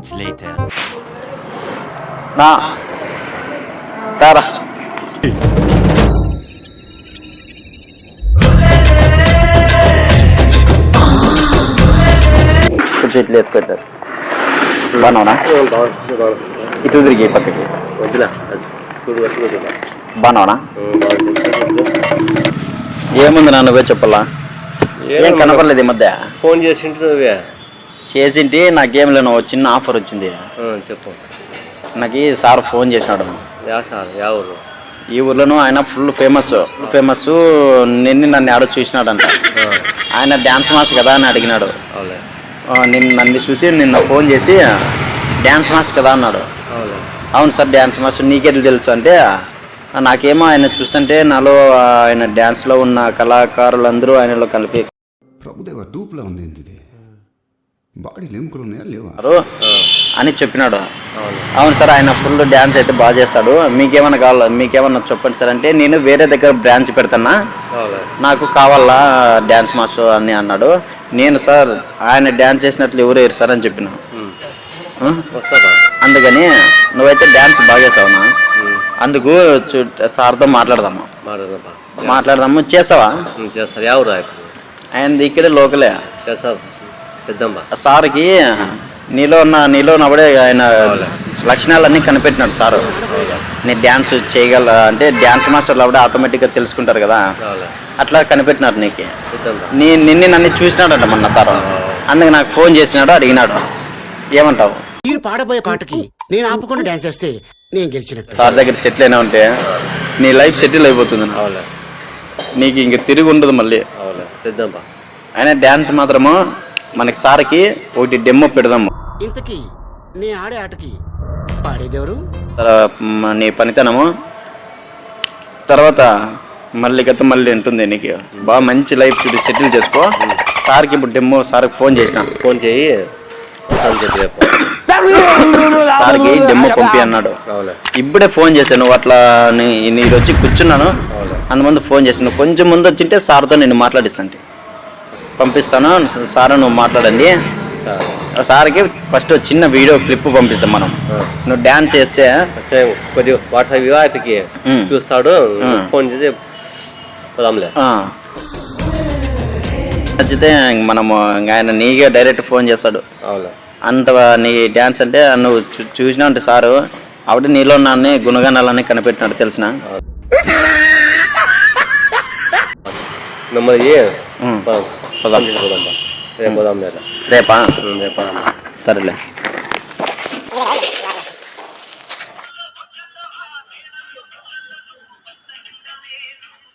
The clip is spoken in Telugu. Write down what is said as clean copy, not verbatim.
minutes later. నా తారా కొంచెం ఇట్లా వేసుకొచ్చారు బాగున్నావునా ఇటు తిరిగి పక్కకి బాగున్నావునా ఏముంది నా నువ్వే చెప్పాలా ఏం కనపడలేదు ఈ మధ్య ఫోన్ చేసింటే నువ్వే చేసింటి నాకేం లేను చిన్న ఆఫర్ వచ్చింది చెప్పు నాకు సార్ ఫోన్ చేసినాడు యా సార్ యా ఊరు ఈ ఊర్లోనూ ఆయన ఫుల్ ఫేమస్ నన్ను ఆడ చూసినాడంట ఆయన డ్యాన్స్ మాస్టర్ కదా అని అడిగినాడు నన్ను చూసి నిన్న ఫోన్ చేసి డ్యాన్స్ మాస్టర్ కదా అన్నాడు అవును సార్ డ్యాన్స్ మాస్టర్ నీకెట్లా తెలుసు అంటే నాకేమో ఆయన చూస్తుంటే నాలో ఆయన డ్యాన్స్లో ఉన్న కళాకారులందరూ ఆయనలో కలిపి ప్రభుదేవ డూప్లా ఉంది ఇది బాడీ లింకులు ఉన్నాయా లేవా అని చెప్పినాడు అవును సార్ ఆయన ఫుల్ డ్యాన్స్ అయితే బాగా చేస్తాడు మీకేమన్నా కావాలా మీకేమన్నా చెప్పండి సార్ అంటే నేను వేరే దగ్గర బ్రాంచ్ పెడతానా నాకు కావాలా డ్యాన్స్ మాస్టర్ అని అన్నాడు నేను సార్ ఆయన డ్యాన్స్ చేసినట్లు ఎవరు వేరు సార్ అని చెప్పిన అందుకని నువ్వైతే డ్యాన్స్ బాగా చేస్తావునా అందుకు సార్తో మాట్లాడదాము చేస్తావా ఆయన ఇక్కడే లోకలే సార్కి నీలో ఉన్నప్పుడే ఆయన లక్షణాలన్నీ కనిపెట్టినాడు సారు నీ డ్యాన్స్ చేయగల అంటే డ్యాన్స్ మాస్టర్లు అప్పుడే ఆటోమేటిక్గా తెలుసుకుంటారు కదా అట్లా కనిపెట్టినారు నీకు నన్ను చూసినాడంట మొన్న సార్ అందుకు నాకు ఫోన్ చేసినాడు అడిగినాడు ఏమంటావు మీరు పాడబోయే పాటకి నేను ఆపకుండా డాన్స్ చేస్తే నేను గెలిచినట్టు సార్ దగ్గర సెటిల్ అయినా ఉంటే నీ లైఫ్ సెటిల్ అయిపోతుంది నీకు ఇంక తిరిగి ఉండదు మళ్ళీ ఆయన డ్యాన్స్ మాత్రము మనకి సార్కి ఒకటి డెమో పెడదాము ఇంతకీ నీ ఆడే ఆటకి పాడేదెవరు నీ పనితనము తర్వాత మళ్ళీ ఉంటుంది నీకు బాగా మంచి లైఫ్ చూసి సెటిల్ చేసుకో సార్కి ఇప్పుడు డెమో సార్కి ఫోన్ చేయి సార్కి డెమో పంపి అన్నాడు ఇప్పుడే ఫోన్ చేశాను నువ్వు అట్లా నేను వచ్చి కూర్చున్నాను అంతమంది ఫోన్ చేశాను కొంచెం ముందు వచ్చింటే సార్తో నేను మాట్లాడిస్తాను పంపిస్తాను సార్ నువ్వు మాట్లాడండి సార్కి ఫస్ట్ చిన్న వీడియో క్లిప్ పంపిస్తాం మనం నువ్వు డ్యాన్స్ చేస్తే కొద్దిగా వాట్సాప్ వివాహకి చూస్తాడు ఫోన్ చేసి పోదాంలే నచ్చితే మనము ఆయన నీకే డైరెక్ట్ ఫోన్ చేస్తాడు అంత నీ డ్యాన్స్ అంటే నువ్వు చూసినా అంటే సారు ఆవిడ నీలో నాన్ని గుణగణాలన్నీ కనిపెట్టినాడు తెలిసిన రేపా సరేలే